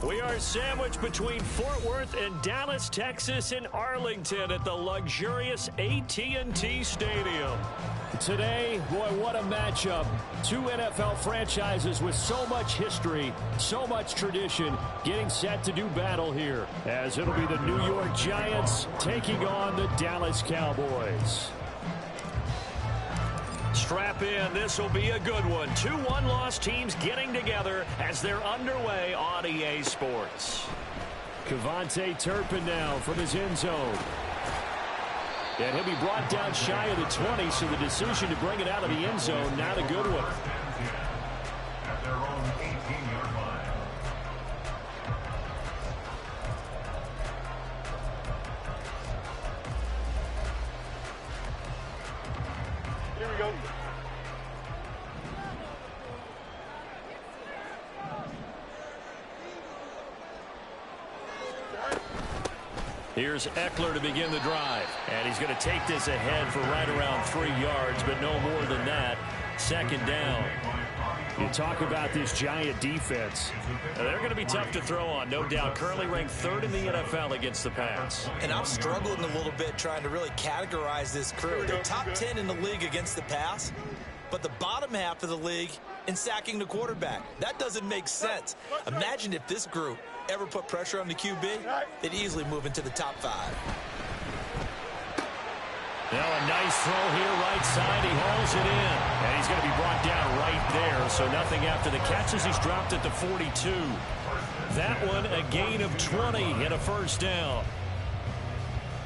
We are sandwiched between Fort Worth and Dallas, Texas, and Arlington at the luxurious AT&T Stadium. Today, boy, what a matchup. Two NFL franchises with so much history, so much tradition, getting set to do battle here, as it'll be the New York Giants taking on the Dallas Cowboys. Strap in. This will be a good one. Two one-loss teams getting together as they're underway on EA Sports. KaVontae Turpin now from his end zone. And he'll be brought down shy of the 20, so the decision to bring it out of the end zone, not a good one. At their own 18-yard line. Here we go. Here's Eckler to begin the drive. And he's going to take this ahead for right around 3 yards, but no more than that. Second down. You talk about this Giant defense. They're going to be tough to throw on, no doubt. Currently ranked 3rd in the NFL against the pass. And I'm struggling a little bit trying to really categorize this crew. They're top 10 in the league against the pass, but the bottom half of the league in sacking the quarterback. That doesn't make sense. Imagine if this group ever put pressure on the QB, they'd easily move into the top 5. Now a nice throw here, right side. He hauls it in. And he's going to be brought down right there. So nothing after the catches. He's dropped at the 42. That one, a gain of 20 and a first down.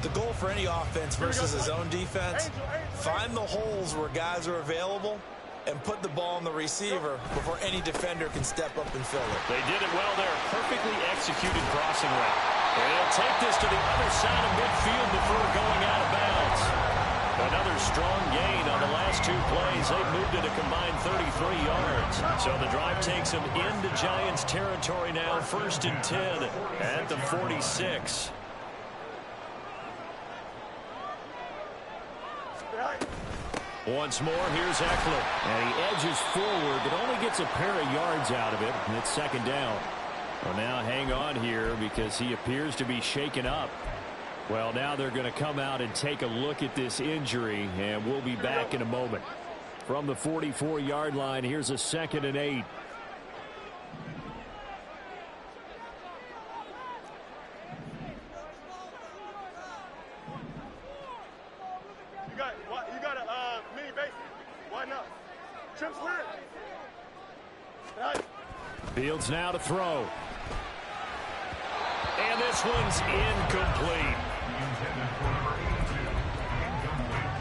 The goal for any offense versus his own defense, find the holes where guys are available and put the ball on the receiver before any defender can step up and fill it. They did it well there. Perfectly executed crossing route. And they'll take this to the other side of midfield before going out of bounds. Another strong gain on the last 2 plays. They've moved it a combined 33 yards. So the drive takes them into Giants territory now. 1st and 10 at the 46. Once more, here's Eckler. And he edges forward, but only gets a pair of yards out of it. And it's second down. Well, now hang on here because he appears to be shaken up. Well, now they're going to come out and take a look at this injury, and we'll be back in a moment. From the 44-yard line, here's a 2nd and 8. You got a mini base. Why not? Trim's clear. Right. Fields now to throw. And this one's incomplete. Intended for number 82. Incomplete.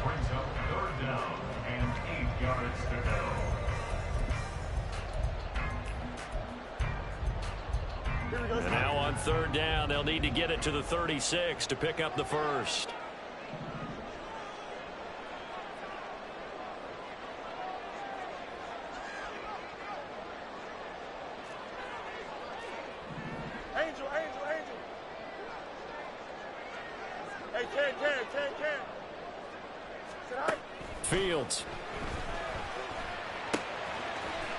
Brings up 3rd down and 8 yards to go. Here we go. And now on 3rd down, they'll need to get it to the 36 to pick up the first. Angel. Hey, Ken. Sit high. Fields.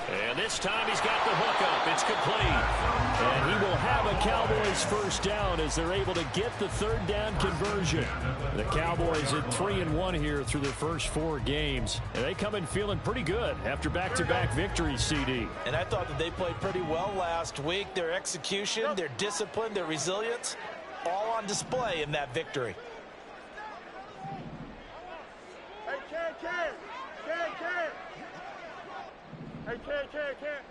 And this time he's got the hook up. It's complete. And he will have a Cowboys first down as they're able to get the 3rd down conversion. The Cowboys at 3-1 here through their first 4 games. And they come in feeling pretty good after back-to-back victories, CD. And I thought that they played pretty well last week. Their execution, their discipline, their resilience, all on display in that victory. Hey, Ken. Hey, Ken.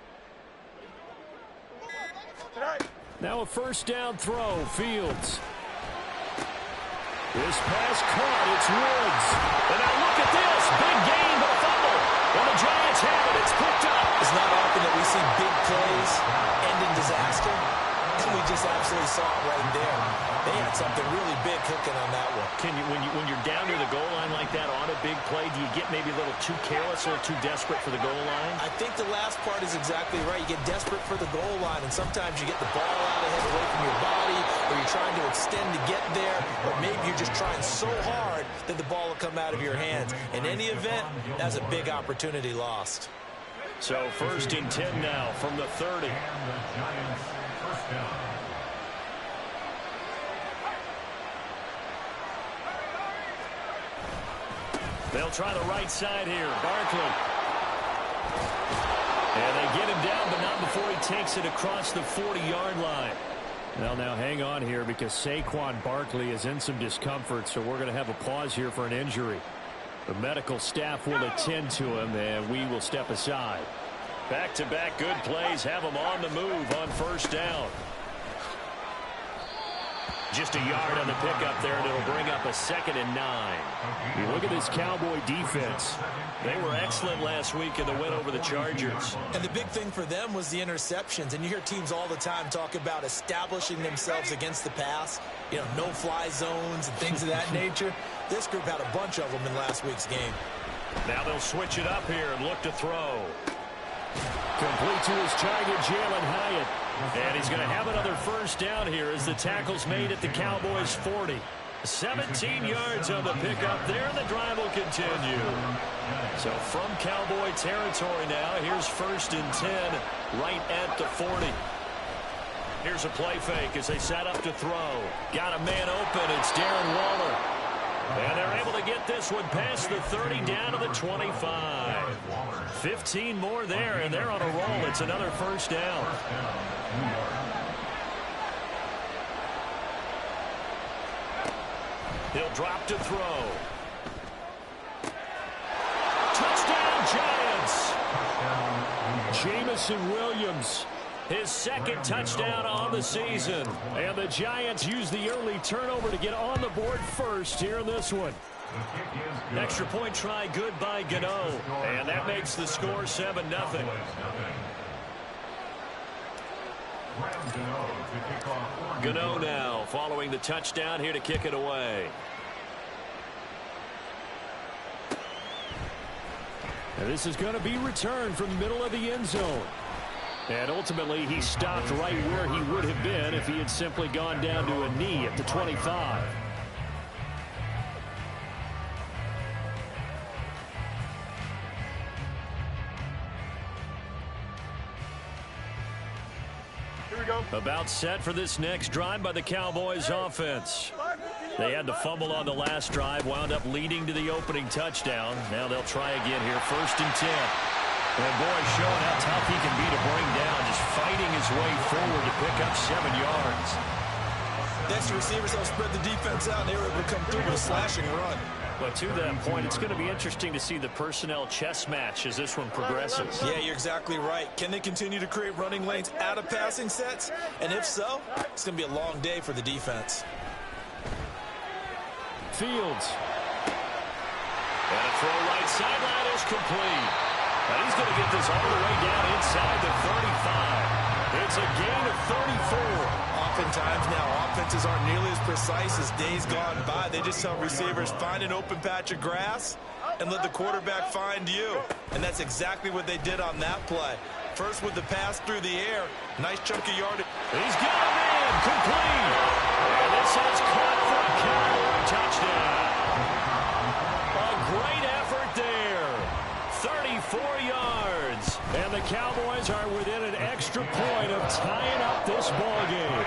Tonight. Now a first down throw. Fields. This pass caught. It's Woods. And now look at this. Big gain, but a fumble. And the Giants have it. It's picked up. It's not often that we see big plays end in disaster. And we just absolutely saw it right there. They had something really big cooking on that one. When you're down near the goal line like that on a big play, do you get maybe a little too careless or too desperate for the goal line? I think the last part is exactly right. You get desperate for the goal line, and sometimes you get the ball out ahead away from your body, or you're trying to extend to get there, or maybe you're just trying so hard that the ball will come out of your hands. In any event, that's a big opportunity lost. So 1st and 10 now from the 30. And the Giants first down. They'll try the right side here. Barkley. And they get him down, but not before he takes it across the 40-yard line. Well, now hang on here because Saquon Barkley is in some discomfort, so we're going to have a pause here for an injury. The medical staff will attend to him, and we will step aside. Back-to-back good plays have him on the move on 1st down. Just a yard on the pickup there, and it'll bring up a 2nd and 9. You look at this Cowboy defense. They were excellent last week in the win over the Chargers. And the big thing for them was the interceptions. And you hear teams all the time talk about establishing themselves against the pass. You know, no-fly zones and things of that nature. This group had a bunch of them in last week's game. Now they'll switch it up here and look to throw. Complete to his target, Jalen Hyatt. And he's going to have another 1st down here as the tackle's made at the Cowboys' 40. 17 yards on the pickup there, and the drive will continue. So from Cowboy territory now, here's 1st and 10 right at the 40. Here's a play fake as they set up to throw. Got a man open. It's Darren Waller. And they're able to get this one past the 30 down to the 25. 15 more there, and they're on a roll. It's another 1st down. He'll drop to throw. Touchdown, Giants! Jamison Williams, his 2nd touchdown on the season. And the Giants use the early turnover to get on the board first here in this one. Extra point try good by Gano. And that makes the score 7-0. Gano now following the touchdown here to kick it away. And this is going to be returned from the middle of the end zone. And ultimately, he stopped right where he would have been if he had simply gone down to a knee at the 25. Here we go. About set for this next drive by the Cowboys offense. They had the fumble on the last drive, wound up leading to the opening touchdown. Now they'll try again here, 1st and 10. And boy, showing how tough he can be to bring down, just fighting his way forward to pick up 7 yards. Next receivers help spread the defense out, and they were able to come through with a slashing run. But to that point, it's going to be interesting to see the personnel chess match as this one progresses. Yeah, you're exactly right. Can they continue to create running lanes out of passing sets? And if so, it's going to be a long day for the defense. Fields. And a throw right sideline is complete. And he's going to get this all the way down inside the 35. It's a gain of 34. Oftentimes now, offenses aren't nearly as precise as days gone by. They just tell receivers, find an open patch of grass and let the quarterback find you. And that's exactly what they did on that play. First with the pass through the air. Nice chunk of yardage. He's got him in. Complete. And this is caught for a Cowboy touchdown. A great effort there. 34 yards. And the Cowboys are within an extra point of tying up this ball game.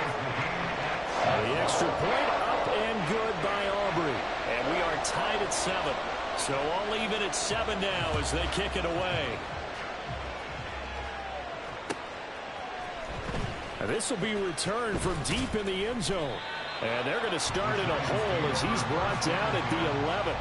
The extra point up and good by Aubrey. And we are tied at 7. So all even at 7 now as they kick it away. And this will be returned from deep in the end zone. And they're going to start in a hole as he's brought down at the 11.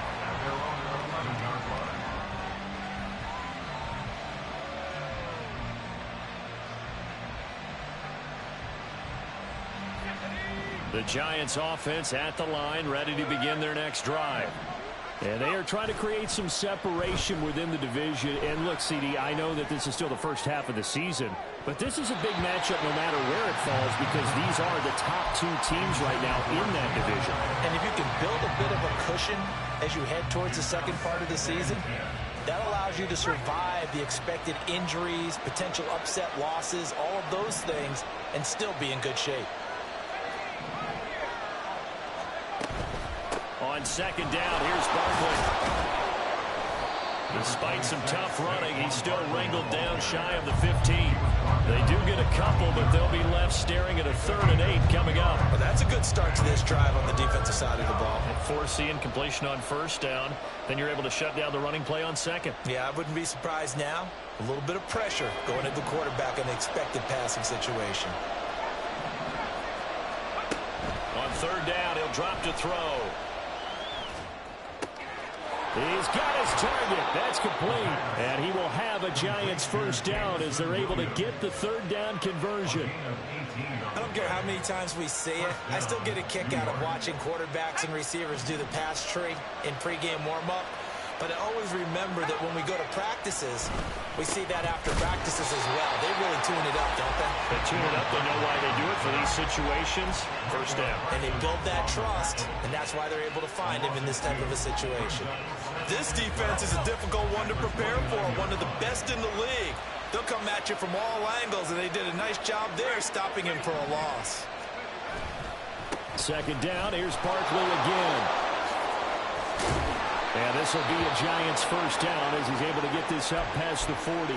The Giants offense at the line, ready to begin their next drive. And they are trying to create some separation within the division. And look, CD, I know that this is still the first half of the season, but this is a big matchup no matter where it falls because these are the top 2 teams right now in that division. And if you can build a bit of a cushion as you head towards the second part of the season, that allows you to survive the expected injuries, potential upset losses, all of those things, and still be in good shape. On 2nd down, here's Barkley. Despite some tough running, he's still wrangled down shy of the 15. They do get a couple, but they'll be left staring at a 3rd and 8 coming up. Well, that's a good start to this drive on the defensive side of the ball. And force the incompletion on 1st down. Then you're able to shut down the running play on 2nd. Yeah, I wouldn't be surprised now. A little bit of pressure going at the quarterback in an expected passing situation. On 3rd down, he'll drop to throw. He's got his target. That's complete. And he will have a Giants 1st down as they're able to get the 3rd down conversion. I don't care how many times we see it. I still get a kick out of watching quarterbacks and receivers do the pass tree in pregame warm-up. But I always remember that when we go to practices, we see that after practices as well. They really tune it up, don't they? They tune it up. They know why they do it for these situations. 1st down. And they build that trust, and that's why they're able to find him in this type of a situation. This defense is a difficult one to prepare for, one of the best in the league. They'll come at you from all angles, and they did a nice job there stopping him for a loss. 2nd down. Here's Barkley again. And this will be a Giants 1st down as he's able to get this up past the 40.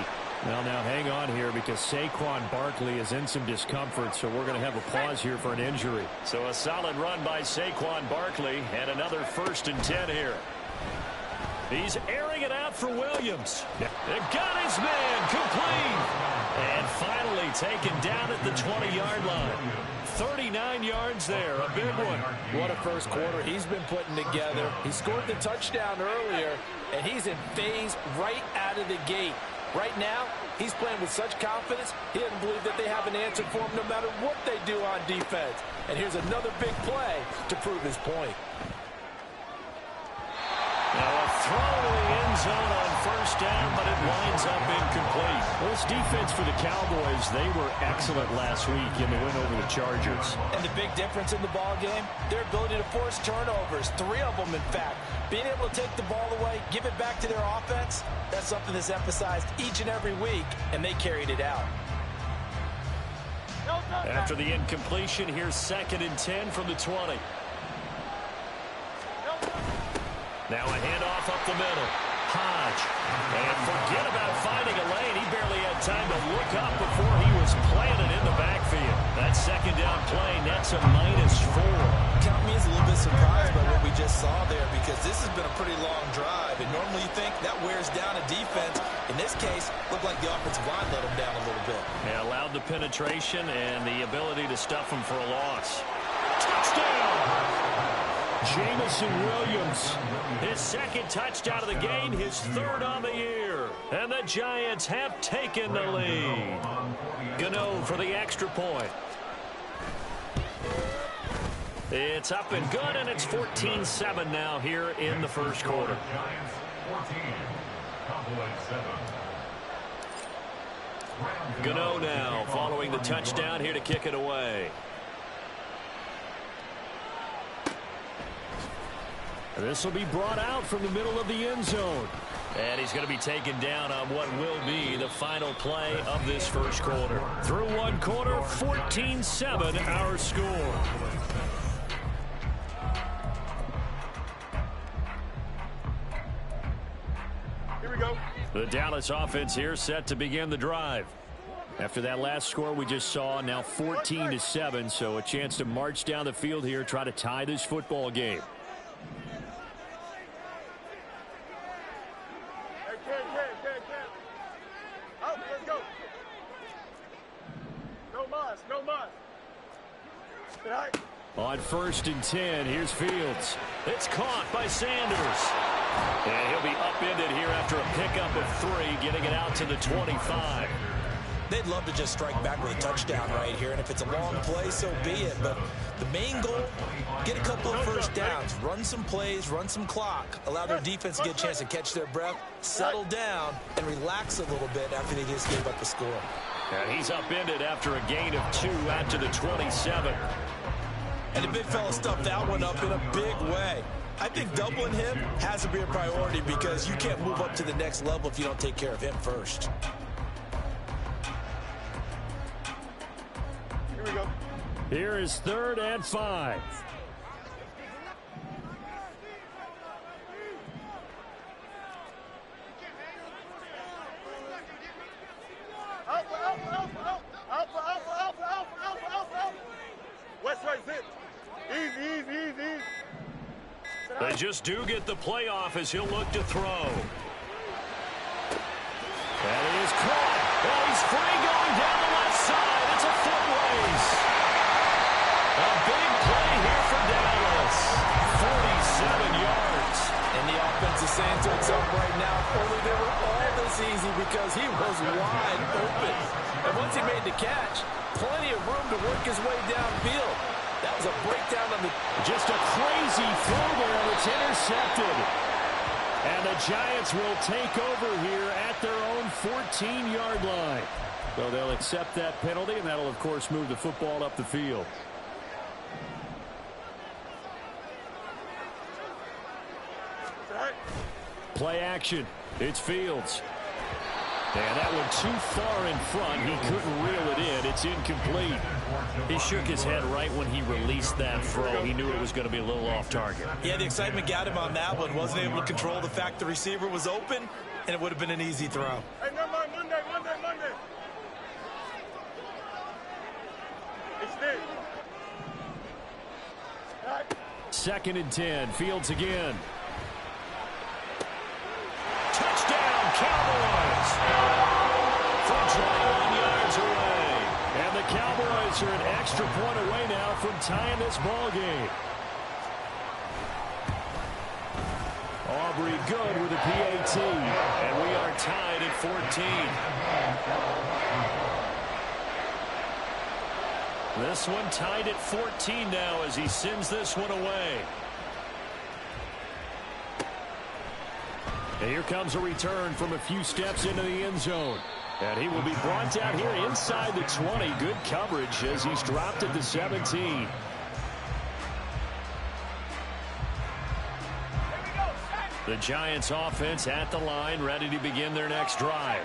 Well, now hang on here because Saquon Barkley is in some discomfort, so we're going to have a pause here for an injury. So a solid run by Saquon Barkley and another 1st and 10 here. He's airing it out for Williams. They've got his man complete. And finally taken down at the 20-yard line. 39 yards there, a big one. What a 1st quarter he's been putting together. He scored the touchdown earlier, and he's in phase right out of the gate. Right now, he's playing with such confidence, he doesn't believe that they have an answer for him no matter what they do on defense. And here's another big play to prove his point. Now a throw to the end zone on 1st down, but it winds up incomplete. Well, this defense for the Cowboys, they were excellent last week in the win over the Chargers. And the big difference in the ball game, their ability to force turnovers, 3 of them in fact. Being able to take the ball away, give it back to their offense, that's something that's emphasized each and every week, and they carried it out. After the incompletion, here's 2nd and 10 from the 20. Now a handoff up the middle. Hodge. And forget about finding a lane. He barely had time to look up before he was planted in the backfield. That 2nd down play nets a -4. Count me as a little bit surprised by what we just saw there because this has been a pretty long drive. And normally you think that wears down a defense. In this case, looked like the offensive line let him down a little bit. Yeah, allowed the penetration and the ability to stuff him for a loss. Touchdown! Jameson Williams, his 2nd touchdown of the game, his 3rd on the year. And the Giants have taken the lead. Gano for the extra point. It's up and good, and it's 14-7 now here in the 1st quarter. Giants 14, Cowboys 7. Gano now following the touchdown here to kick it away. This will be brought out from the middle of the end zone. And he's going to be taken down on what will be the final play of this 1st quarter. Through 1 quarter, 14-7 our score. Here we go. The Dallas offense here set to begin the drive. After that last score we just saw, now 14-7, so a chance to march down the field here, try to tie this football game. Out, let's go. No mas, no mas. All right. On 1st and 10, here's Fields. It's caught by Sanders. And he'll be upended here after a pickup of 3, getting it out to the 25. They'd love to just strike back with a touchdown right here, and if it's a long play, so be it. But the main goal, get a couple of 1st downs, run some plays, run some clock, allow their defense to get a chance to catch their breath, settle down, and relax a little bit after they just gave up a score. And he's upended after a gain of 2 out to the 27. And the big fella stuffed that one up in a big way. I think doubling him has to be a priority because you can't move up to the next level if you don't take care of him first. Here we go. Here is 3rd and 5. They just do get the playoff as he'll look to throw. And he is caught. And he's free going down the left side. It's a foot race. A big play here for Dallas. 47 yards. And the offense is saying to itself right now, only they were all this easy because he was wide open. And once he made the catch, plenty of room to work his way downfield. That was a breakdown on the... Just a crazy throw there that's intercepted. And the Giants will take over here at their own 14-yard line. So they'll accept that penalty, and that'll, of course, move the football up the field. Play action. It's Fields. And that one too far in front. He couldn't reel it in. It's incomplete. He shook his head right when he released that throw. He knew it was going to be a little off target. Yeah, the excitement got him on that one. Wasn't able to control the fact the receiver was open, and it would have been an easy throw. Hey, never mind. Monday. It's Steve. Second and 10. Fields again. Touchdown, Cowboys! From 21 yards away. And the Cowboys are an extra point away now from tying this ball game. Aubrey good with a PAT. And we are tied at 14. This one tied at 14 now as he sends this one away. And here comes a return from a few steps into the end zone. And he will be brought down here inside the 20. Good coverage as he's dropped at the 17. The Giants offense at the line, ready to begin their next drive.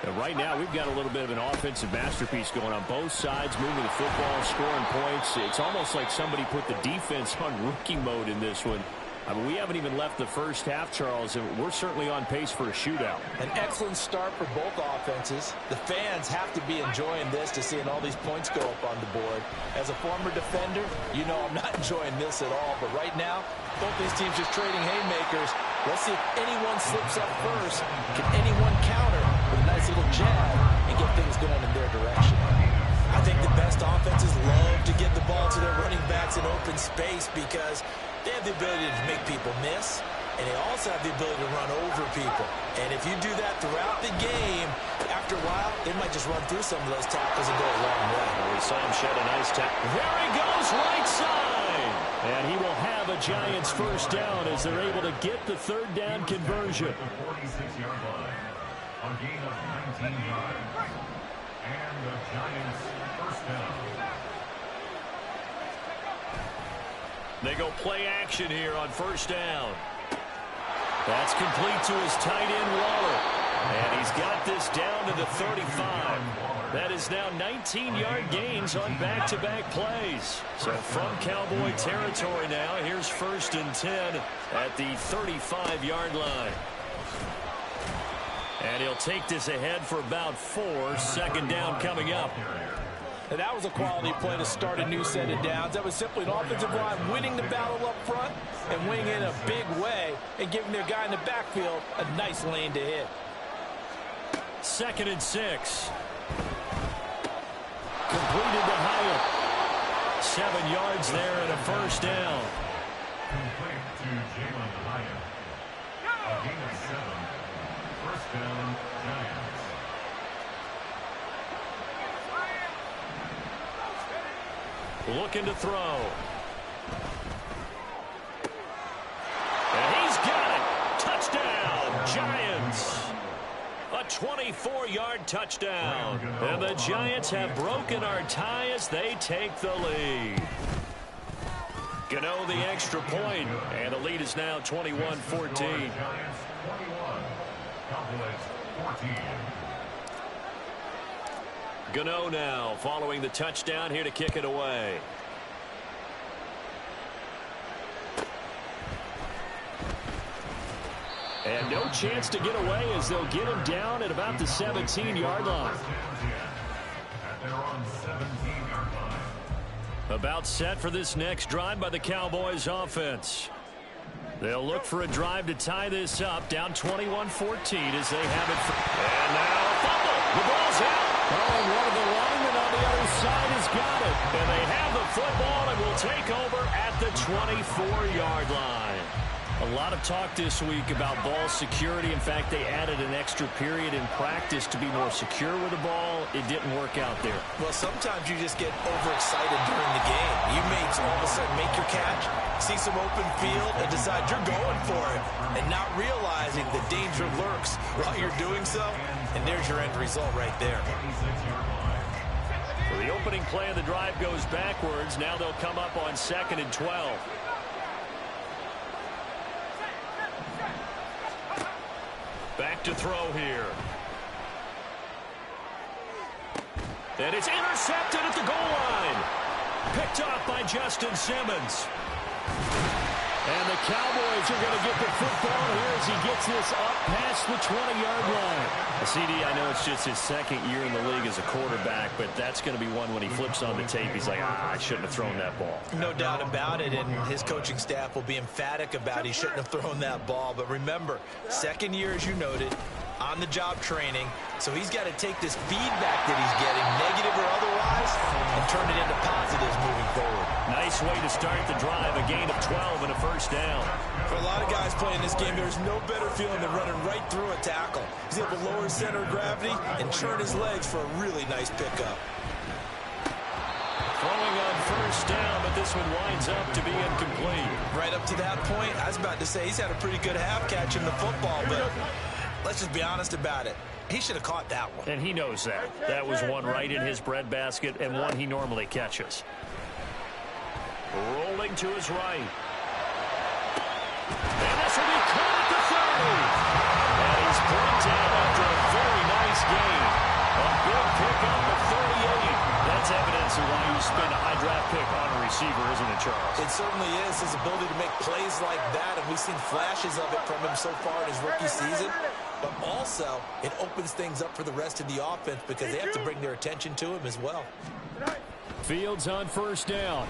And right now, we've got a little bit of an offensive masterpiece going on both sides, moving the football, scoring points. It's almost like somebody put the defense on rookie mode in this one. I mean, we haven't even left the first half, Charles, and we're certainly on pace for a shootout. An excellent start for both offenses. The fans have to be enjoying this to seeing all these points go up on the board. As a former defender, you know I'm not enjoying this at all. But right now, both these teams just trading haymakers. Let's see if anyone slips up first. Can anyone counter with a nice little jab and get things going in their direction? I think the best offenses love to get the ball to their running backs in open space because they have the ability to make people miss, and they also have the ability to run over people. And if you do that throughout the game, after a while, they might just run through some of those tackles and go a long way. We saw him shed a nice tackle. There he goes, right side. And he will have a Giants first down as they're able to get the third down conversion. 46-yard line. A gain of 19 yards. And the Giants first down. They go play action here on first down. That's complete to his tight end, Waller. And he's got this down to the 35. That is now 19-yard gains on back-to-back plays. So from Cowboy territory now, here's first and 10 at the 35-yard line. And he'll take this ahead for about 4. Second down coming up. And that was a quality play to start a new set of downs. That was simply an offensive line winning the battle up front and winning in a big way and giving their guy in the backfield a nice lane to hit. Second and 6. Completed to Hyatt. 7 yards there and a first down. Complete to Jalen Hyatt. A gain of 7. First down, Giants. Looking to throw. And he's got it. Touchdown, Giants. A 24-yard touchdown. And the Giants have broken our tie as they take the lead. Gano the extra point, and the lead is now 21-14. Giants 21. Cowboys 14. Gano now following the touchdown here to kick it away. And no chance to get away as they'll get him down at about the 17-yard line. At their own 17-yard line. About set for this next drive by the Cowboys offense. They'll look for a drive to tie this up, down 21-14 as they have it. And now a fumble. The ball's out. Oh, and one of the linemen on the other side has got it. And they have the football and will take over at the 24-yard line. A lot of talk this week about ball security. In fact, they added an extra period in practice to be more secure with the ball. It didn't work out there. Well, sometimes you just get overexcited during the game. You may all of a sudden make your catch, see some open field, and decide you're going for it, and not realizing the danger lurks while you're doing so. And there's your end result right there. So the opening play of the drive goes backwards. Now they'll come up on 2nd and 12. Back to throw here. And it's intercepted at the goal line. Picked off by Justin Simmons. And the Cowboys are going to get the football here as he gets this up past the 20-yard line. CD, I know it's just his second year in the league as a quarterback, but that's going to be one when he flips on the tape. He's like, I shouldn't have thrown that ball. No doubt about it, and his coaching staff will be emphatic about he shouldn't have thrown that ball. But remember, second year, as you noted, on-the-job training, so he's got to take this feedback that he's getting, negative or otherwise, and turn it into positives moving forward. Nice way to start the drive, a gain of 12 and a first down. For a lot of guys playing this game, there's no better feeling than running right through a tackle. He's able to lower his center of gravity and turn his legs for a really nice pickup. Throwing on first down, but this one winds up to be incomplete. Right up to that point, I was about to say he's had a pretty good half catching the football, but let's just be honest about it. He should have caught that one. And he knows that. That was one right in his breadbasket and one he normally catches. Rolling to his right. And this will be caught at the 30. And he's brought down after a very nice game. A big pickup of 38. That's evidence of why you spend a high draft pick on a receiver, isn't it, Charles? It certainly is. His ability to make plays like that, and we've seen flashes of it from him so far in his rookie season. But also, it opens things up for the rest of the offense because they have to bring their attention to him as well. Fields on first down.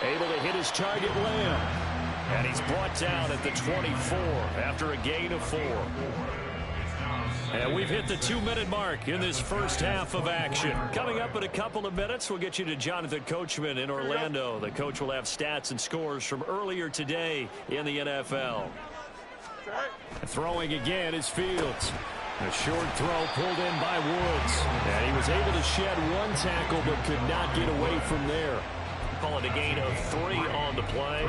Able to hit his target Lamb. And he's brought down at the 24 after a gain of 4. And we've hit the 2-minute mark in this first half of action. Coming up in a couple of minutes, we'll get you to Jonathan Coachman in Orlando. The coach will have stats and scores from earlier today in the NFL. Throwing again is Fields. A short throw pulled in by Woods. And he was able to shed one tackle but could not get away from there. Call it a gain of 3 on the play.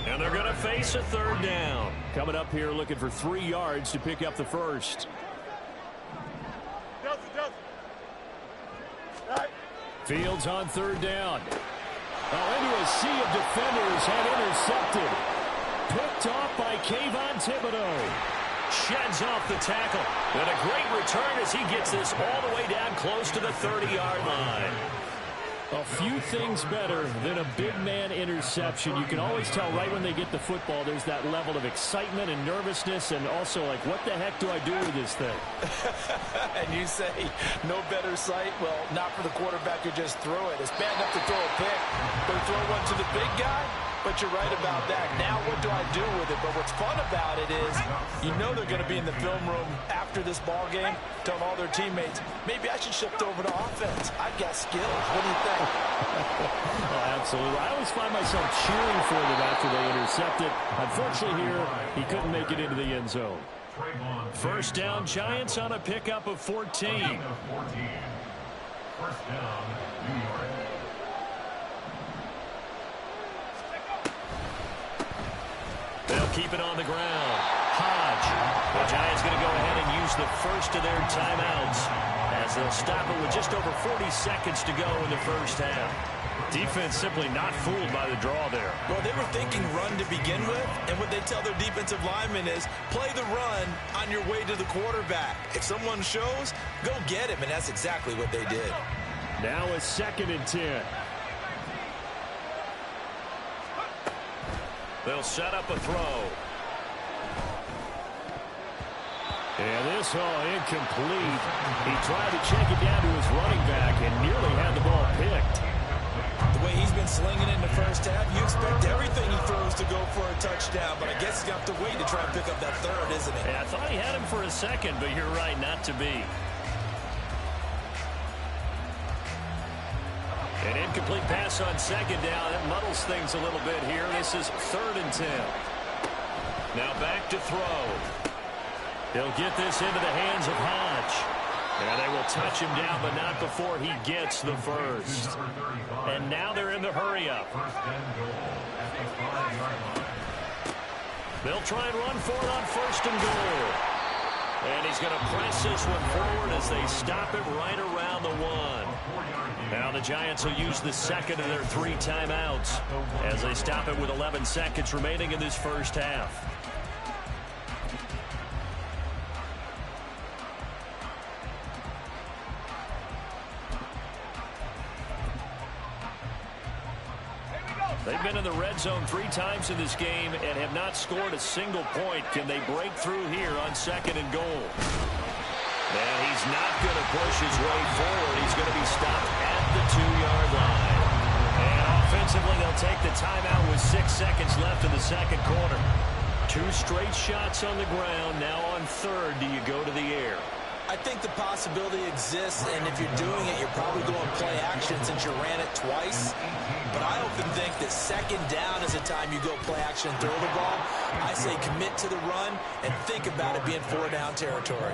And they're going to face a third down. Coming up here looking for 3 yards to pick up the first. Fields on third down. Into a sea of defenders and intercepted. Picked off by Kayvon Thibodeaux. Sheds off the tackle. And a great return as he gets this all the way down close to the 30-yard line. A few things better than a big man interception. You can always tell right when they get the football, there's that level of excitement and nervousness and also like, what the heck do I do with this thing? And you say, no better sight? Well, not for the quarterback who just threw it. It's bad enough to throw a pick, but throw one to the big guy? But you're right about that. Now what do I do with it? But what's fun about it is you know they're going to be in the film room after this ball game telling all their teammates, maybe I should shift over to offense. I've got skills. What do you think? Oh, absolutely. I always find myself cheering for them after they intercept it. Unfortunately here, he couldn't make it into the end zone. First down, Giants on a pickup of 14. First down, New York. They'll keep it on the ground. Hodge. The Giants going to go ahead and use the first of their timeouts as they'll stop it with just over 40 seconds to go in the first half. Defense simply not fooled by the draw there. Well, they were thinking run to begin with, and what they tell their defensive linemen is play the run on your way to the quarterback. If someone shows, go get him, and that's exactly what they did. Now a 2nd and 10. They'll set up a throw. And this incomplete. He tried to check it down to his running back and nearly had the ball picked. The way he's been slinging it in the first half, you expect everything he throws to go for a touchdown, but I guess he's going to have to wait to try and pick up that third, isn't he? Yeah, I thought he had him for a second, but you're right, not to be. An incomplete pass on second down. That muddles things a little bit here. This is 3rd and 10. Now back to throw. He'll get this into the hands of Hodge. And they will touch him down, but not before he gets the first. And now they're in the hurry-up. They'll try and run for it on 1st and goal. And he's going to press this one forward as they stop it right around the 1. Now the Giants will use the second of their 3 timeouts as they stop it with 11 seconds remaining in this first half. They've been in the red zone 3 times in this game and have not scored a single point. Can they break through here on 2nd and goal? And he's not going to push his way forward. He's going to be stopped at the 2-yard line. And offensively, they'll take the timeout with 6 seconds left in the second quarter. 2 straight shots on the ground. Now on 3rd, do you go to the air? I think the possibility exists, and if you're doing it, you're probably going play action since you ran it twice. But I often think that 2nd down is the time you go play action and throw the ball. I say commit to the run and think about it being 4-down territory.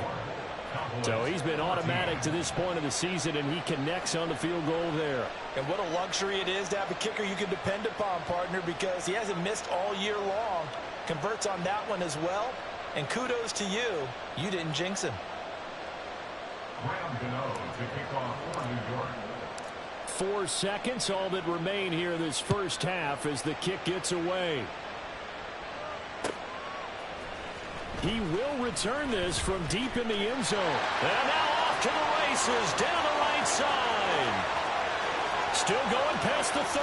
So he's been automatic to this point of the season, and he connects on the field goal there. And what a luxury it is to have a kicker you can depend upon, partner, because he hasn't missed all year long. Converts on that one as well. And kudos to you. You didn't jinx him. 4 seconds, all that remain here in this first half as the kick gets away. He will return this from deep in the end zone. And now off to the races down the right side. Still going past the 30.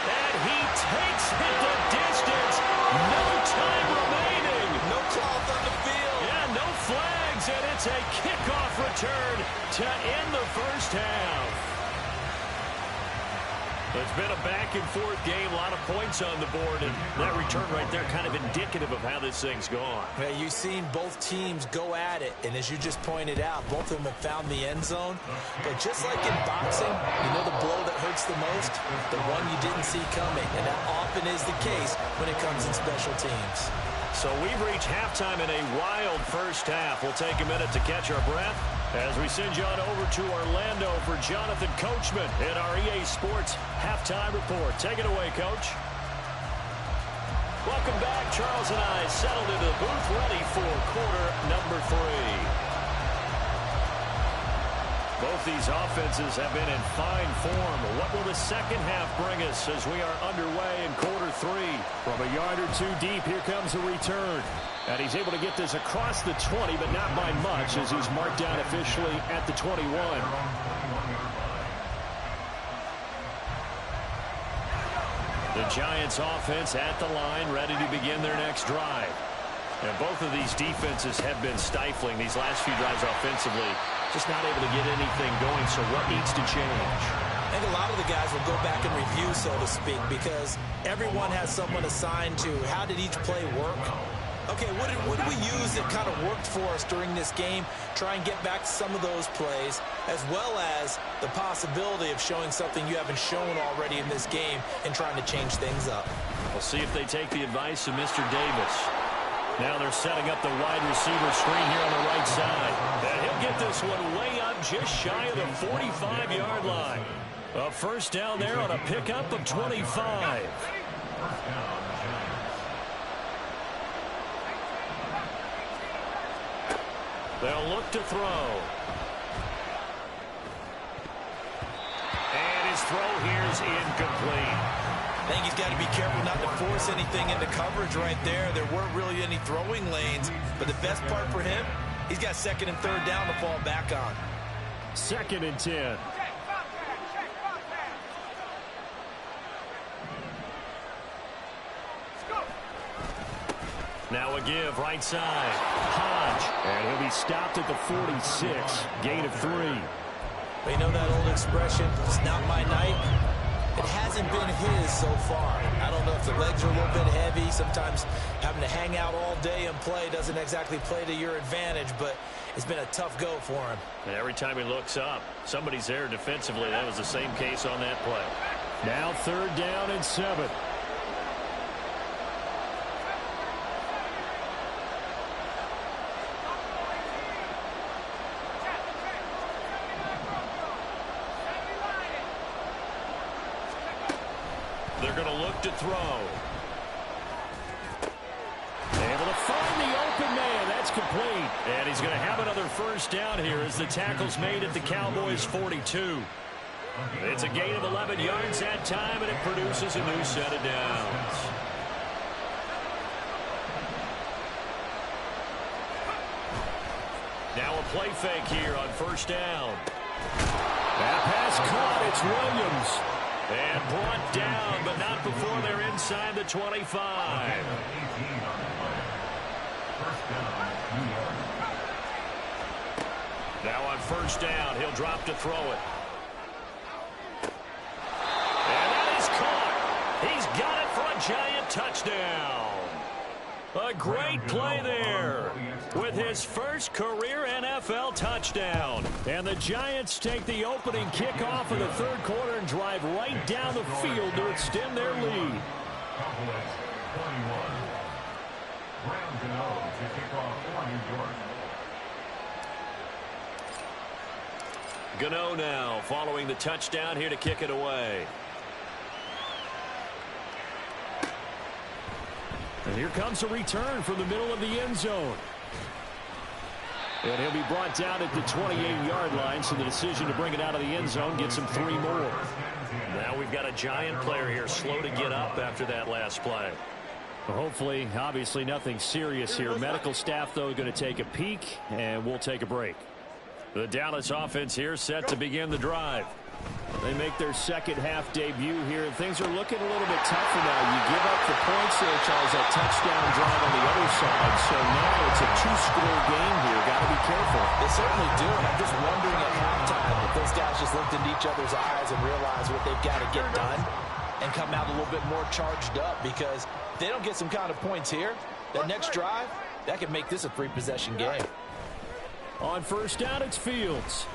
And he takes it the distance. No time remaining. No cloth on the field. Yeah, no flags, and it's a kickoff return to end the first half. It's been a back-and-forth game, a lot of points on the board, and that return right there kind of indicative of how this thing's gone. Yeah, you've seen both teams go at it, and as you just pointed out, both of them have found the end zone. But just like in boxing, you know the blow that hurts the most? The one you didn't see coming, and that often is the case when it comes in special teams. So we've reached halftime in a wild first half. We'll take a minute to catch our breath as we send you on over to Orlando for Jonathan Coachman in our EA Sports Halftime Report. Take it away, Coach. Welcome back. Charles and I settled into the booth ready for quarter number 3. Both these offenses have been in fine form. What will the second half bring us as we are underway in quarter 3? From a yard or 2 deep, here comes a return. And he's able to get this across the 20, but not by much as he's marked down officially at the 21. The Giants offense at the line, ready to begin their next drive. And both of these defenses have been stifling these last few drives offensively. Just not able to get anything going, so what needs to change? I think a lot of the guys will go back and review, so to speak, because everyone has someone assigned to how did each play work. Okay, what did we use that kind of worked for us during this game? Try and get back to some of those plays, as well as the possibility of showing something you haven't shown already in this game and trying to change things up. We'll see if they take the advice of Mr. Davis. Now they're setting up the wide receiver screen here on the right side. And he'll get this one way up just shy of the 45-yard line. A first down there on a pickup of 25. They'll look to throw. And his throw here is incomplete. I think he's got to be careful not to force anything into coverage right there. There weren't really any throwing lanes, but the best part for him, he's got 2nd and 3rd down to fall back on. 2nd and 10. Now a give right side. Hodge. And he'll be stopped at the 46. Gain of 3. But you know that old expression, it's not my night. It hasn't been his so far. I don't know if the legs are a little bit heavy. Sometimes having to hang out all day and play doesn't exactly play to your advantage, but it's been a tough go for him. And every time he looks up, somebody's there defensively. That was the same case on that play. Now 3rd down and 7. They're going to look to throw. Able to find the open man. That's complete. And he's going to have another 1st down here as the tackle's made at the Cowboys' 42. It's a gain of 11 yards that time, and it produces a new set of downs. Now a play fake here on 1st down. That pass caught. It's Williams. And brought down, but not before they're inside the 25. Now on 1st down, he'll drop to throw it. And that is caught. He's got it for a Giant touchdown. A great play there with his first career NFL touchdown. And the Giants take the opening kickoff of the 3rd quarter and drive right down the field to extend their lead. Cowboys 21. Graham Gano to kick off for New York. Gano now following the touchdown here to kick it away. And here comes a return from the middle of the end zone. And he'll be brought down at the 28-yard line, so the decision to bring it out of the end zone gets him 3 more. Now we've got a Giant player here slow to get up after that last play. Well, hopefully, obviously nothing serious here. Medical staff, though, going to take a peek, and we'll take a break. The Dallas offense here set to begin the drive. They make their 2nd half debut here, and things are looking a little bit tougher now. You give up the points there, Charles, that touchdown drive on the other side. So now it's a 2-score game here. Got to be careful. They certainly do, and I'm just wondering at halftime if those guys just looked into each other's eyes and realized what they've got to get done and come out a little bit more charged up, because if they don't get some kind of points here, that next drive, that could make this a 3-possession game. On 1st down, it's Fields.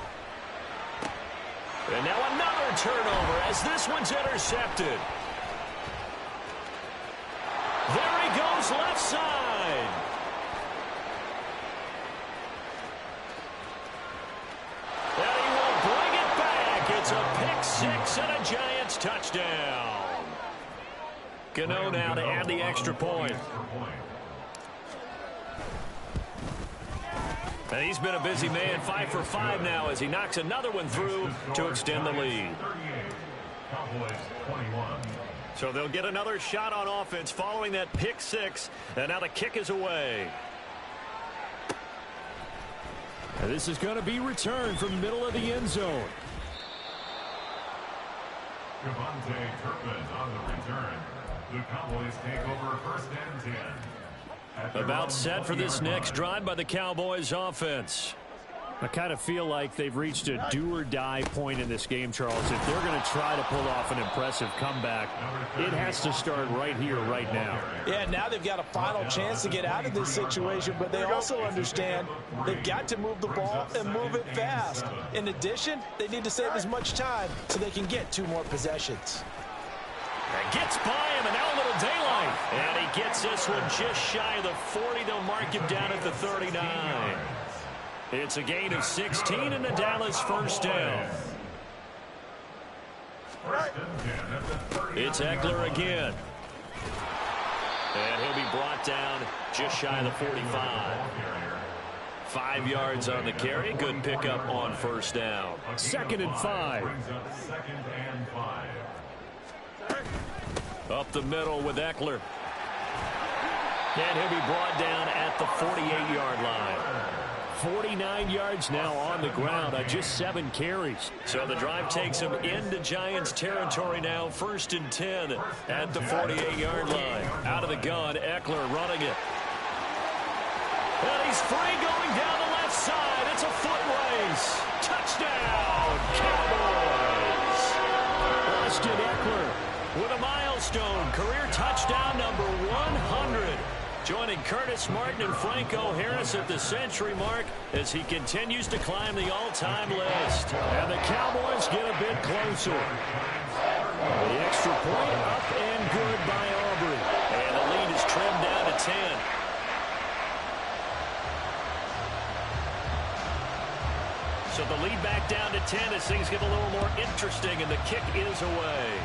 And now another turnover as this one's intercepted. There he goes left side. And he will bring it back. It's a pick-6 and a Giants touchdown. Gano now to add the extra point. And he's been a busy man, 5 for 5 now as he knocks another one through to extend the lead. Cowboys 21. So they'll get another shot on offense following that pick-6, and now the kick is away. And this is going to be returned from the middle of the end zone. Devontae Turpin on the return. The Cowboys take over 1st and 10. About set for this next drive by the Cowboys offense. I kind of feel like they've reached a do-or-die point in this game, Charles. If they're going to try to pull off an impressive comeback, it has to start right here, right now. Yeah, now they've got a final chance to get out of this situation, but they also understand they've got to move the ball and move it fast. In addition, they need to save as much time so they can get 2 more possessions. And gets by him, and now a little daylight. And he gets this one just shy of the 40. They'll mark him down at the 39. It's a gain of 16 and the Dallas 1st down. It's Ekeler again. And he'll be brought down just shy of the 45. 5 yards on the carry. Good pickup on 1st down. 2nd and 5. Up the middle with Ekeler. And he'll be brought down at the 48-yard line. 49 yards now on the ground on just 7 carries. So the drive takes him into Giants territory now. 1st and 10 at the 48-yard line. Out of the gun, Ekeler running it. And he's free going down the left side. It's a foot race. Touchdown, Cowboys. Austin Ekeler milestone, career touchdown number 100. Joining Curtis Martin and Franco Harris at the century mark as he continues to climb the all-time list. And the Cowboys get a bit closer. The extra point up and good by Aubrey. And the lead is trimmed down to 10. So the lead back down to 10 as things get a little more interesting, and the kick is away.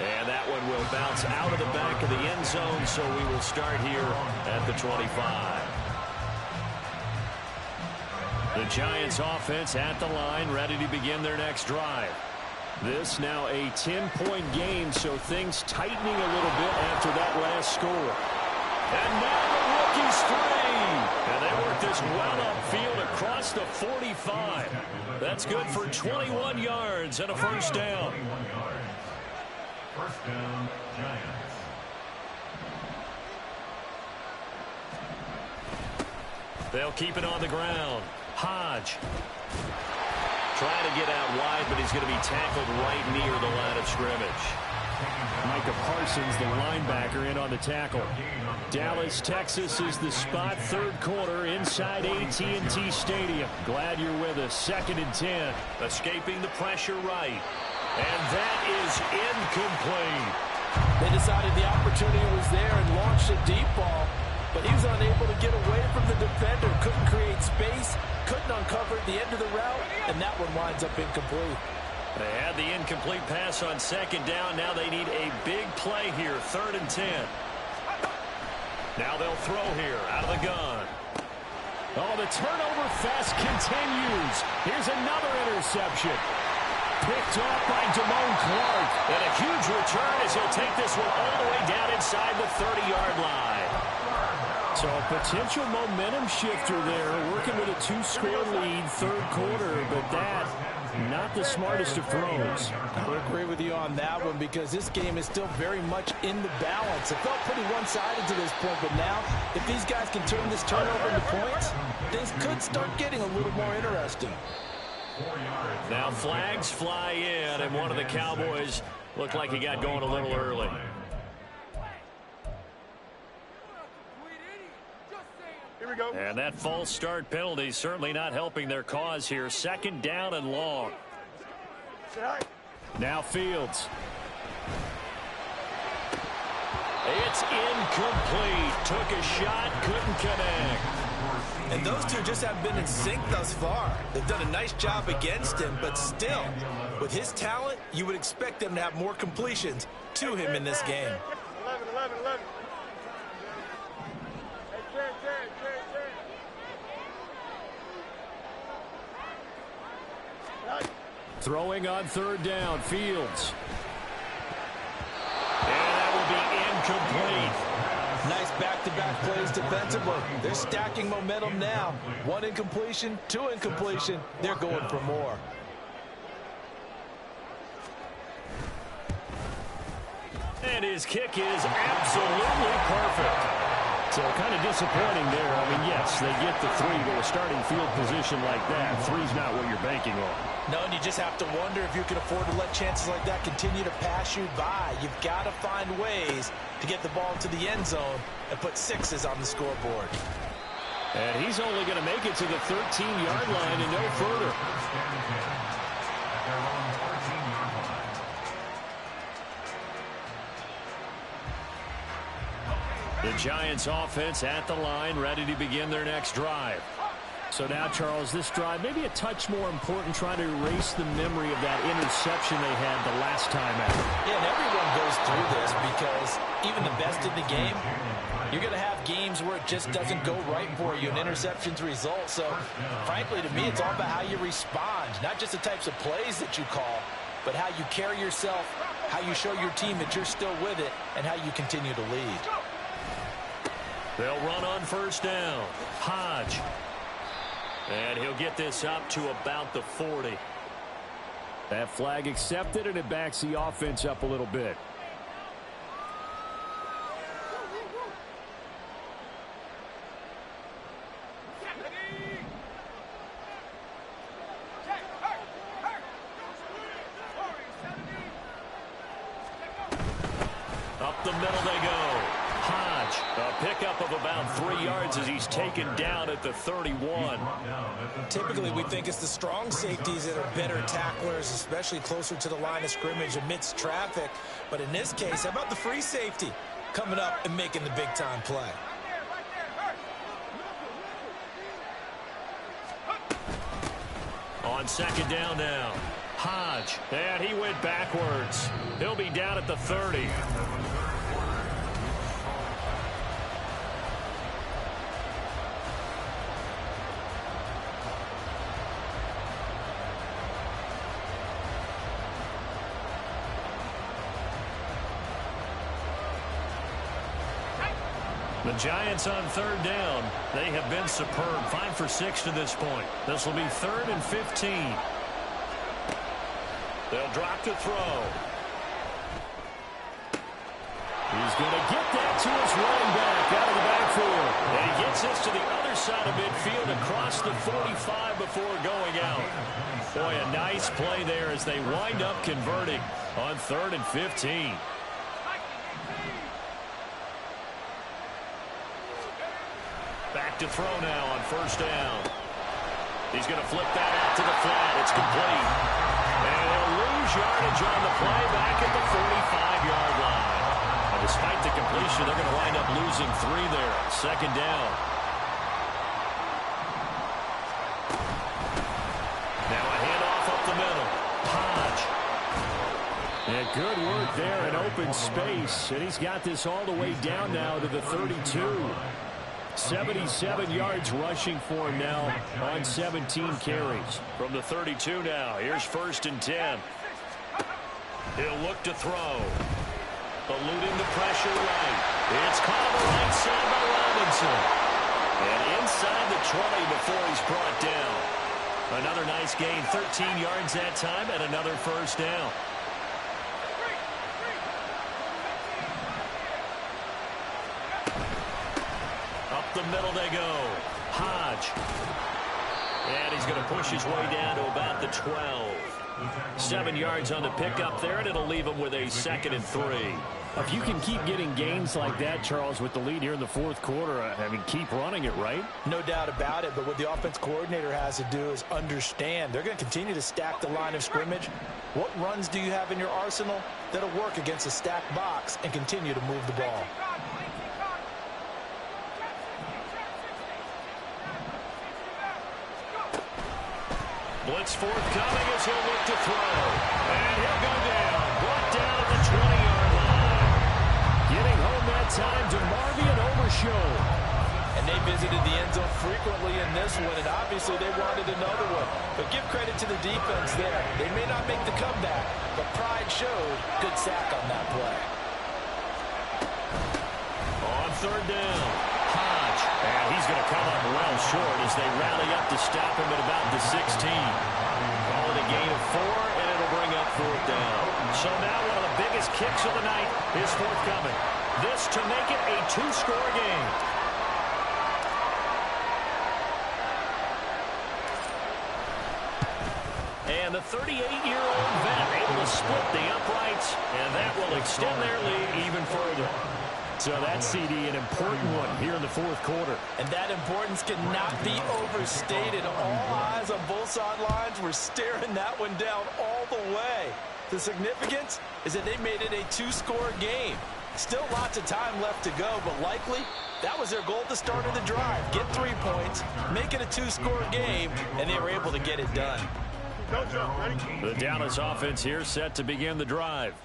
And that one will bounce out of the back of the end zone, so we will start here at the 25. The Giants offense at the line, ready to begin their next drive. This now a 10-point game, so things tightening a little bit after that last score. And now the rookie's free. And they work this well upfield across the 45. That's good for 21 yards and a first down. First down, Giants. They'll keep it on the ground. Hodge trying to get out wide, but he's going to be tackled right near the line of scrimmage. Micah Parsons, the linebacker, in on the tackle. Dallas, Texas is the spot. Third quarter inside AT&T Stadium. Glad you're with us. 2nd and 10. Escaping the pressure right. And that is incomplete. They decided the opportunity was there and launched a deep ball, but he was unable to get away from the defender. Couldn't create space, couldn't uncover at the end of the route, and that one winds up incomplete. They had the incomplete pass on 2nd down. Now they need a big play here. 3rd and 10. Now they'll throw here out of the gun. Oh, the turnover fest continues. Here's another interception. Picked off by Damone Clark. And a huge return as he'll take this one all the way down inside the 30-yard line. So a potential momentum shifter there, working with a 2-score lead, third quarter, but that, not the smartest of throws. I would agree with you on that one because this game is still very much in the balance. It felt pretty one-sided to this point, but now, if these guys can turn this turnover into points, things could start getting a little more interesting. Now flags fly in, and one of the Cowboys looked like he got going a little early. Here we go. And that false start penalty certainly not helping their cause here. 2nd down and long. Now Fields. It's incomplete. Took a shot, couldn't connect. And those two just haven't been in sync thus far. They've done a nice job against him, but still, with his talent, you would expect them to have more completions to him in this game. 11. Throwing on 3rd down, Fields. And that will be incomplete. Nice back-to-back plays defensively. They're stacking momentum now. 1 incompletion, 2 incompletion. They're going for more. And his kick is absolutely perfect. So kind of disappointing there. I mean, yes, they get the 3, but a starting field position like that, 3's not what you're banking on. No, and you just have to wonder if you can afford to let chances like that continue to pass you by. You've got to find ways to get the ball to the end zone and put 6s on the scoreboard. And he's only going to make it to the 13-yard line and no further. The Giants offense at the line, ready to begin their next drive. So now, Charles, this drive maybe a touch more important, trying to erase the memory of that interception they had the last time out. Yeah, and everyone goes through this because even the best in the game, you're going to have games where it just doesn't go right for you, and interceptions result. So, frankly, to me, it's all about how you respond, not just the types of plays that you call, but how you carry yourself, how you show your team that you're still with it, and how you continue to lead. They'll run on 1st down. Hodge. And he'll get this up to about the 40. That flag accepted, and it backs the offense up a little bit. Up the middle they go. Hodge, a pickup of about 3 yards as he's taken down at the 31. Typically, we think it's the strong safeties that are better tacklers, especially closer to the line of scrimmage amidst traffic. But in this case, how about the free safety coming up and making the big-time play? On second down now. Hodge, and he went backwards. He'll be down at the 30. The Giants on third down. They have been superb. 5 for 6 to this point. This will be 3rd and 15. They'll drop to throw. He's going to get that to his running back out of the backfield. And he gets this to the other side of midfield across the 45 before going out. Boy, a nice play there as they wind up converting on 3rd and 15. Back to throw now on first down. He's going to flip that out to the flat. It's complete. And he'll lose yardage on the play back at the 45-yard line. And despite the completion, they're going to wind up losing 3 there. Second down. Now a handoff up the middle. Hodge. And good work there in open space. And he's got this all the way down now to the 32. 77 yards rushing for him now on 17 carries. From the 32 now, here's 1st and 10. He'll look to throw. Eluding the pressure right. It's caught on the right side by Robinson. And inside the 20 before he's brought down. Another nice gain, 13 yards that time, and another first down. The middle they go. Hodge. And he's going to push his way down to about the 12. 7 yards on the pickup there, and it'll leave him with a 2nd and 3. If you can keep getting gains like that, Charles, with the lead here in the 4th quarter, I mean, keep running it, right? No doubt about it, but what the offense coordinator has to do is understand. They're going to continue to stack the line of scrimmage. What runs do you have in your arsenal that'll work against a stacked box and continue to move the ball? Blitz forthcoming as he'll look to throw. And he'll go down. Brought down at the 20-yard line. Getting home that time to Marvion Overshow. And they visited the end zone frequently in this one, and obviously they wanted another one. But give credit to the defense there. They may not make the comeback, but pride showed. Good sack on that play. On third down. Hodge. And he's going to come up well short as they rally up to stop him at about the 16. Call it a gain of 4, and it'll bring up 4th down. So now one of the biggest kicks of the night is forthcoming. This to make it a 2-score game. And the 38-year-old vet able to split the uprights, and that will extend their lead even further. So that CD, an important one here in the 4th quarter. And that importance cannot be overstated. All eyes on both sidelines were staring that one down all the way. The significance is that they made it a 2-score game. Still lots of time left to go, but likely that was their goal at the start of the drive. Get 3 points, make it a 2-score game, and they were able to get it done. The Dallas offense here set to begin the drive.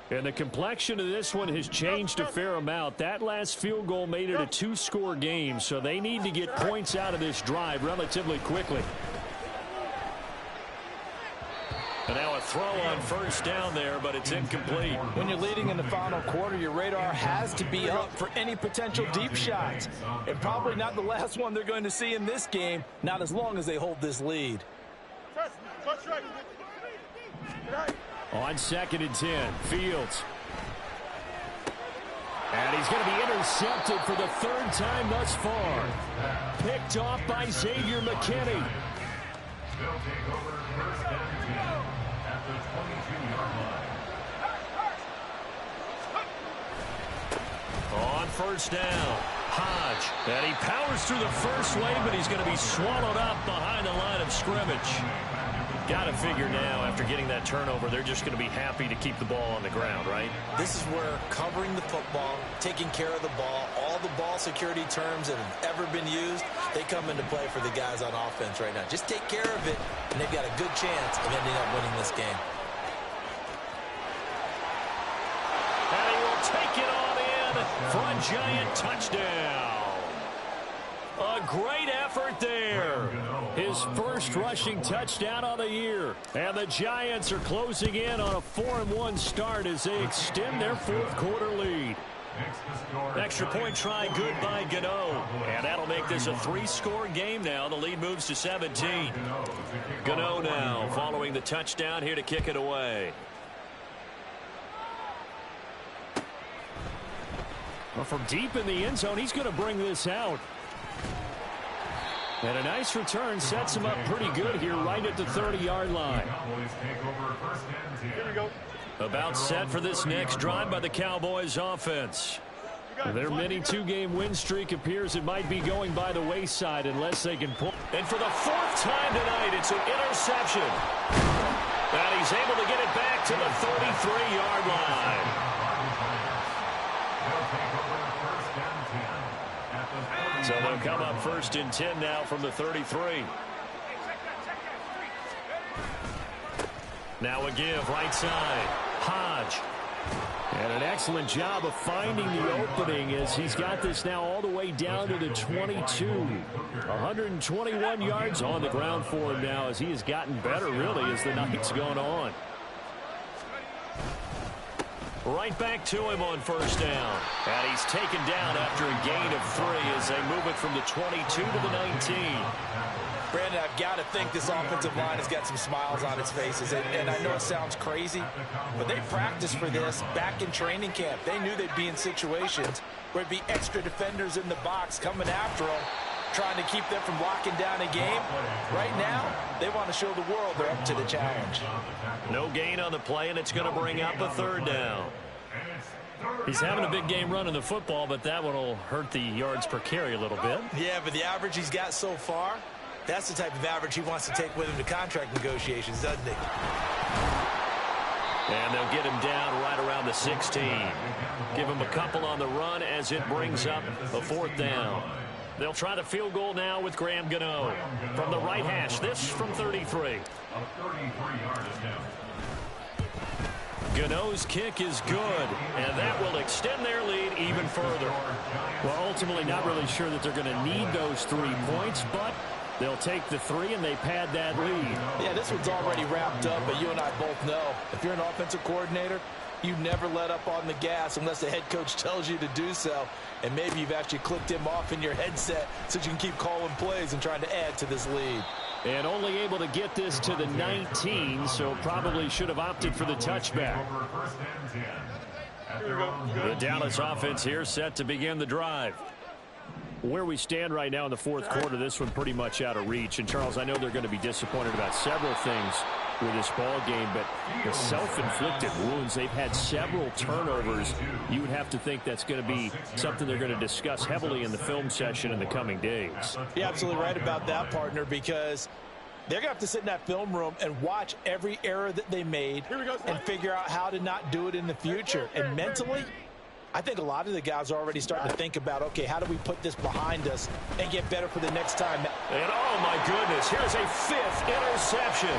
And the complexion of this one has changed a fair amount. That last field goal made it a 2-score game, so they need to get points out of this drive relatively quickly. And now a throw on first down there, but it's incomplete. When you're leading in the final quarter, your radar has to be up for any potential deep shots. And probably not the last one they're going to see in this game, not as long as they hold this lead. On 2nd and 10, Fields. And he's going to be intercepted for the 3rd time thus far. Picked off by Xavier McKinney. They'll take over 1st and 10 at the 22-yard line. first down. Hodge. And he powers through the first wave, but he's going to be swallowed up behind the line of scrimmage. Got to figure now, after getting that turnover, they're just going to be happy to keep the ball on the ground, right? This is where covering the football, taking care of the ball, all the ball security terms that have ever been used, they come into play for the guys on offense right now. Just take care of it, and they've got a good chance of ending up winning this game. And he will take it on in for a Giant touchdown. A great effort there. His first rushing touchdown of the year. And the Giants are closing in on a 4-1 start as they extend their fourth quarter lead. Extra point try good by Gano. And that'll make this a 3-score game now. The lead moves to 17. Gano now following the touchdown here to kick it away. Well, from deep in the end zone, he's going to bring this out. And a nice return sets him up pretty good here right at the 30-yard line. About set for this next drive by the Cowboys offense. Their mini 2-game win streak appears it might be going by the wayside unless they can pull. And for the 4th time tonight, it's an interception. And he's able to get it back to the 33-yard line. So they'll come up 1st and 10 now from the 33. Now a give right side. Hodge. And an excellent job of finding the opening as he's got this now all the way down to the 22. 121 yards on the ground for him now as he has gotten better really as the night's gone on. Right back to him on first down. And he's taken down after a gain of 3 as they move it from the 22 to the 19. Brandon, I've got to think this offensive line has got some smiles on its faces. And I know it sounds crazy, but they practiced for this back in training camp. They knew they'd be in situations where it'd be extra defenders in the box coming after them, trying to keep them from locking down a game. Right now, they want to show the world they're up to the challenge. No gain on the play, and it's going to bring up a 3rd down. He's having a big game running the football, but that one will hurt the yards per carry a little bit. Yeah, but the average he's got so far, that's the type of average he wants to take with him to contract negotiations, doesn't he? And they'll get him down right around the 16. Give him a couple on the run as it brings up a 4th down. They'll try the field goal now with Graham Gano from the right hash. This from 33. Gano's kick is good, and that will extend their lead even further. Well, ultimately not really sure that they're going to need those 3 points, but they'll take the 3 and they pad that lead. Yeah, this one's already wrapped up, but you and I both know if you're an offensive coordinator, you never let up on the gas unless the head coach tells you to do so. And maybe you've actually clicked him off in your headset so you can keep calling plays and trying to add to this lead. And only able to get this to the 19, so probably should have opted for the touchback. The Dallas offense here set to begin the drive. Where we stand right now in the 4th quarter, this one pretty much out of reach. And, Charles, I know they're going to be disappointed about several things with this ball game, but the self-inflicted wounds, they've had several turnovers. You would have to think that's going to be something they're going to discuss heavily in the film session in the coming days. You're absolutely right about that, partner, because they're going to have to sit in that film room and watch every error that they made and figure out how to not do it in the future. And mentally, I think a lot of the guys are already starting to think about, okay, how do we put this behind us and get better for the next time? And, oh, my goodness, here's a 5th interception.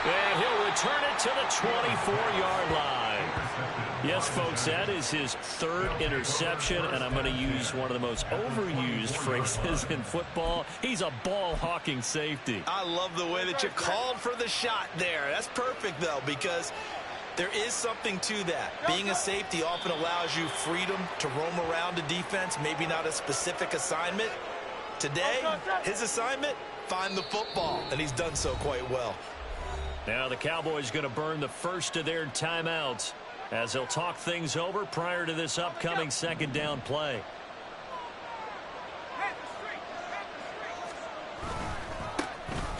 And he'll return it to the 24-yard line. Yes, folks, that is his 3rd interception, and I'm going to use one of the most overused phrases in football. He's a ball-hawking safety. I love the way that you called for the shot there. That's perfect, though, because there is something to that. Being a safety often allows you freedom to roam around a defense, maybe not a specific assignment. Today, his assignment, find the football, and he's done so quite well. Now the Cowboys going to burn the first of their timeouts as they'll talk things over prior to this upcoming 2nd down play.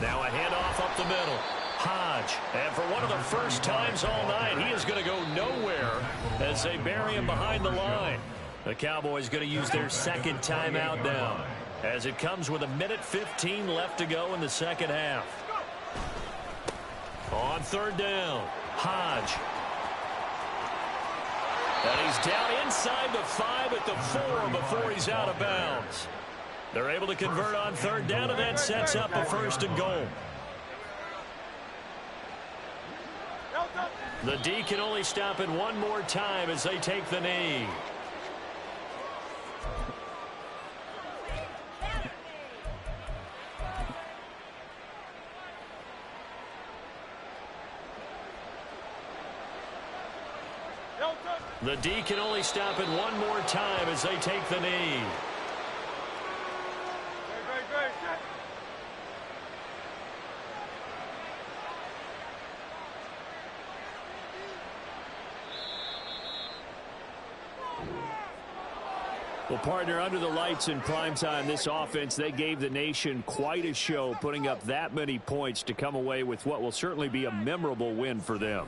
Now a handoff up the middle. Hodge, and for one of the first times all night, he is going to go nowhere as they bury him behind the line. The Cowboys going to use their second timeout now, as it comes with 1:15 left to go in the second half. On third down, Hodge. And he's down inside the 5 at the 4 before he's out of bounds. They're able to convert on third down, and that sets up a 1st and goal. The D can only stop it one more time as they take the knee. The D can only stop it one more time as they take the knee. Well, partner, under the lights in primetime, this offense, they gave the nation quite a show, putting up that many points to come away with what will certainly be a memorable win for them.